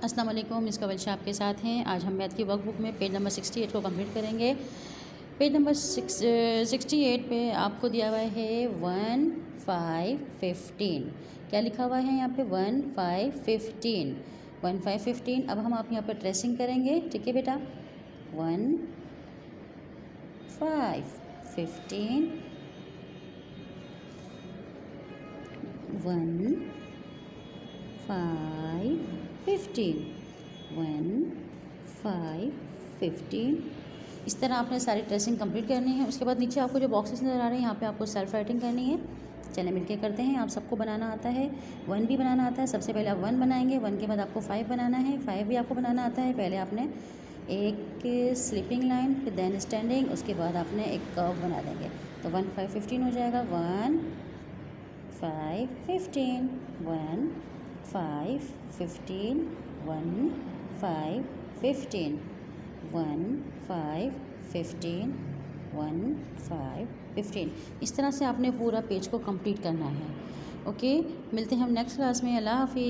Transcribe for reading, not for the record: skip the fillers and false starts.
अस्सलाम वालेकुम, मिस कवल शाह आपके साथ हैं। आज हम मैथ की वर्कबुक में पेज नंबर 68 को कंप्लीट करेंगे। पेज नंबर 68 पे आपको दिया हुआ है 1 5 15। क्या लिखा हुआ है यहाँ पे 1 5 15 1 5 15। अब हम आप यहाँ पर ट्रेसिंग करेंगे, ठीक है बेटा। 1 5 15 1 5 15 1 5 15। इस तरह आपने सारी ट्रेसिंग कंप्लीट करनी है। उसके बाद नीचे आपको जो बॉक्सेस नज़र आ रहे हैं यहाँ पे आपको सेल्फ राइटिंग करनी है। चलिए मिलके करते हैं। आप सबको बनाना आता है, 1 भी बनाना आता है। सबसे पहले आप 1 बनाएंगे, 1 के बाद आपको 5 बनाना है, 5 भी आपको बनाना आता है। पहले आपने एक स्लीपिंग लाइन, फिर देन स्टैंडिंग, उसके बाद आपने एक कर्व बना देंगे। तो 1 5 15 हो जाएगा। 1 5 15 1 5 15 1 5 15 1 5 15 1 5 15। इस तरह से आपने पूरा पेज को कंप्लीट करना है। ओके, मिलते हैं हम नेक्स्ट क्लास में। अल्लाह हाफिज़।